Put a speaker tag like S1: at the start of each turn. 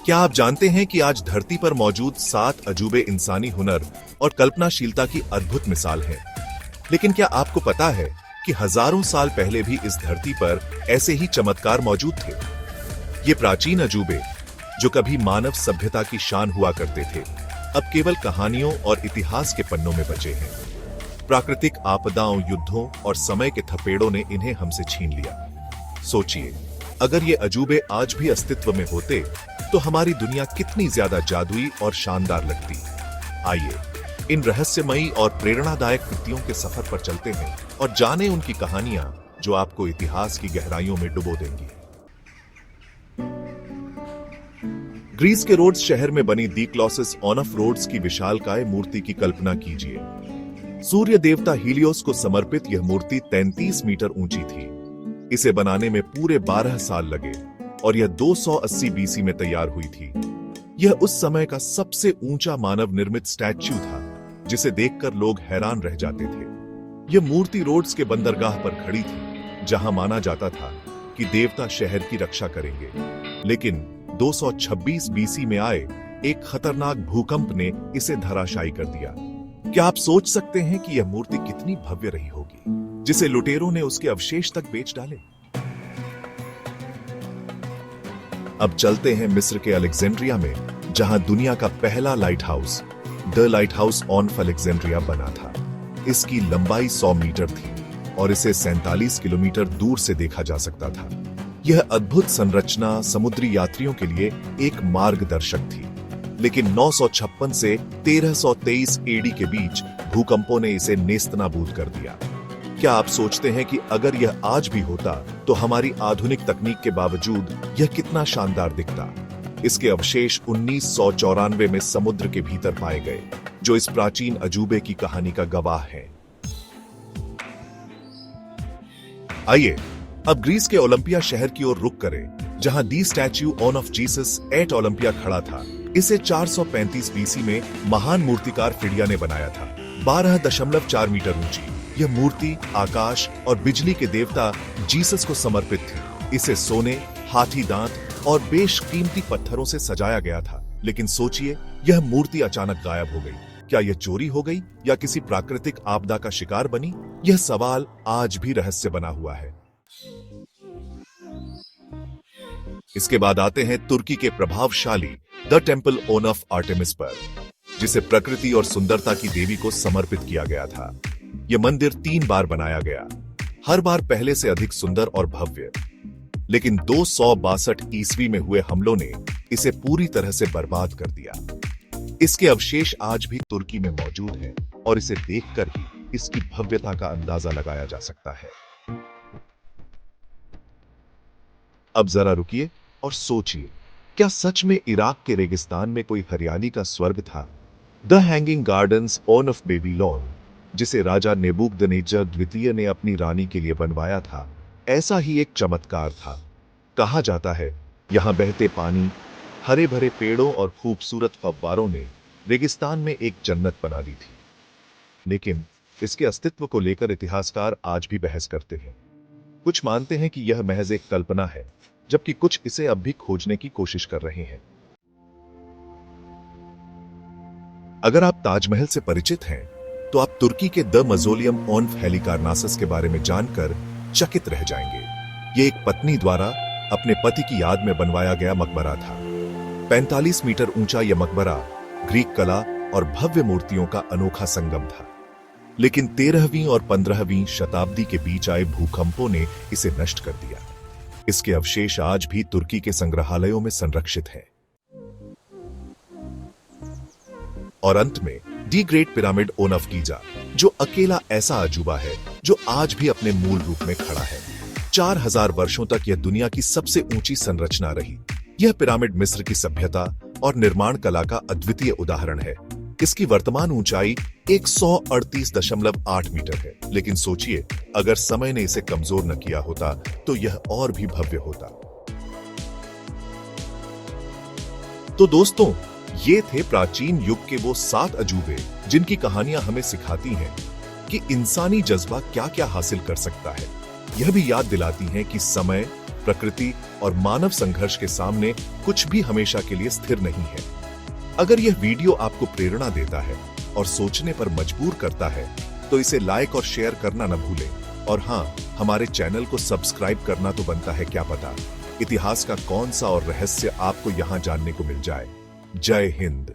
S1: क्या आप जानते हैं कि आज धरती पर मौजूद 7 अजूबे इंसानी हुनर और कल्पनाशीलता की अद्भुत मिसाल हैं? लेकिन क्या आपको पता है कि हजारों साल पहले भी इस धरती पर ऐसे ही चमत्कार मौजूद थे? ये प्राचीन अजूबे, जो कभी मानव सभ्यता की शान हुआ करते थे, अब केवल कहानियों और इतिहास के पन्नों में बचे हैं। प्राकृतिक आपदाओं, युद्धों और समय के थपेड़ों ने इन्हें हमसे छीन लिया। सोचिए, अगर ये अजूबे आज भी अस्तित्व में होते तो हमारी दुनिया कितनी ज्यादा जादुई और शानदार लगती। आइए इन रहस्यमयी और प्रेरणादायक कृतियों के सफर पर चलते हैं और जानें उनकी कहानियां जो आपको इतिहास की गहराइयों में डुबो देंगी। ग्रीस के रोड्स शहर में बनी दी क्लॉसिस ऑन रोड्स की विशालकाय मूर्ति की कल्पना कीजिए। सूर्य देवता हीलियोस को समर्पित यह मूर्ति 33 मीटर ऊंची थी। इसे बनाने में पूरे 12 साल लगे और यह 280 बीसी में तैयार हुई थी। यह उस समय का सबसे ऊंचा मानव निर्मित स्टैच्यू था, जिसे देखकर लोग हैरान रह जाते थे। यह मूर्ति रोड्स के बंदरगाह पर खड़ी थी, जहां माना जाता था कि देवता शहर की रक्षा करेंगे। लेकिन 226 बीसी में आए एक खतरनाक भूकंप ने इसे धराशायी कर दिया। क्या आप सोच सकते हैं कि यह मूर्ति कितनी भव्य रही होगी, जिसे लुटेरों ने उसके अवशेष तक बेच डाले? अब चलते हैं मिस्र के अलेक्जेंड्रिया में, जहां दुनिया का पहला light house, the light house of Alexandria बना था। इसकी लंबाई 100 मीटर थी और इसे 47 किलोमीटर दूर से देखा जा सकता था। यह अद्भुत संरचना समुद्री यात्रियों के लिए एक मार्गदर्शक थी। लेकिन 956 से 1323 एडी के बीच भूकंपों ने इसे नेस्तनाबूद कर दिया। क्या आप सोचते हैं कि अगर यह आज भी होता तो हमारी आधुनिक तकनीक के बावजूद यह कितना शानदार दिखता? इसके अवशेष 1994 में समुद्र के भीतर पाए गए, जो इस प्राचीन अजूबे की कहानी का गवाह है। आइए अब ग्रीस के ओलंपिया शहर की ओर रुख करें, जहां the statue of Jesus at Olympia खड़ा था। इसे 435 बीसी में महान मूर्तिकार फिडिया ने बनाया था। 12.4 मीटर ऊंची यह मूर्ति आकाश और बिजली के देवता जीसस को समर्पित थी। इसे सोने, हाथी दांत और बेशकीमती पत्थरों से सजाया गया था। लेकिन सोचिए, यह मूर्ति अचानक गायब हो गई। क्या यह चोरी हो गई या किसी प्राकृतिक आपदा का शिकार बनी? यह सवाल आज भी रहस्य बना हुआ है। इसके बाद आते हैं तुर्की के प्रभावशाली द टेम्पल ऑफ आर्टेमिस पर, जिसे प्रकृति और सुंदरता की देवी को समर्पित किया गया था। यह मंदिर 3 बार बनाया गया, हर बार पहले से अधिक सुंदर और भव्य। लेकिन 262 ईस्वी में हुए हमलों ने इसे पूरी तरह से बर्बाद कर दिया। इसके अवशेष आज भी तुर्की में मौजूद हैं और इसे देखकर ही इसकी भव्यता का अंदाजा लगाया जा सकता है। अब जरा रुकिए और सोचिए, क्या सच में इराक के रेगिस्तान में कोई हरियाली का स्वर्ग था? The hanging gardens of Babylon, जिसे राजा नेबूकदनेस्सर द्वितीय ने अपनी रानी के लिए बनवाया था, ऐसा ही एक चमत्कार था। कहा जाता है यहां बहते पानी, हरे भरे पेड़ों और खूबसूरत फव्वारों ने रेगिस्तान में एक जन्नत बना दी थी। लेकिन इसके अस्तित्व को लेकर इतिहासकार आज भी बहस करते हैं। कुछ मानते हैं कि यह महज एक कल्पना है, जबकि कुछ इसे अब भी खोजने की कोशिश कर रहे हैं। अगर आप ताजमहल से परिचित हैं, तो आप तुर्की के द मज़ोलियम ऑफ हेलिकार्नासस के बारे में जानकर चकित रह जाएंगे। यह एक पत्नी द्वारा अपने पति की याद में बनवाया गया मकबरा था। 45 मीटर ऊंचा यह मकबरा ग्रीक कला और भव्य मूर्तियों का अनोखा संगम था। लेकिन 13वीं और 15वीं शताब्दी के बीच आए भूकंपों ने इसे नष्ट कर दिया। इसके अवशेष आज भी तुर्की के संग्रहालयों में संरक्षित हैं। और अंत में the great pyramid of Giza, जो अकेला ऐसा अजूबा है जो आज भी अपने मूल रूप में खड़ा है। 4000 वर्षों तक यह दुनिया की सबसे ऊंची संरचना रही। यह पिरामिड मिस्र की सभ्यता और निर्माण कला का अद्वितीय उदाहरण है। इसकी वर्तमान ऊंचाई 138.8 मीटर है। लेकिन सोचिए, अगर समय ने इसे कमजोर न किया होता तो यह और भी भव्य होता। तो दोस्तों, ये थे प्राचीन युग के वो 7 अजूबे, जिनकी कहानियां हमें सिखाती हैं कि इंसानी जज्बा क्या क्या हासिल कर सकता है। यह भी याद दिलाती हैं कि समय, प्रकृति और मानव संघर्ष के सामने कुछ भी हमेशा के लिए स्थिर नहीं है। अगर यह वीडियो आपको प्रेरणा देता है और सोचने पर मजबूर करता है तो इसे लाइक और शेयर करना न भूलें। और हाँ, हमारे चैनल को सब्सक्राइब करना तो बनता है, क्या पता इतिहास का कौन सा और रहस्य आपको यहाँ जानने को मिल जाए। जय हिंद।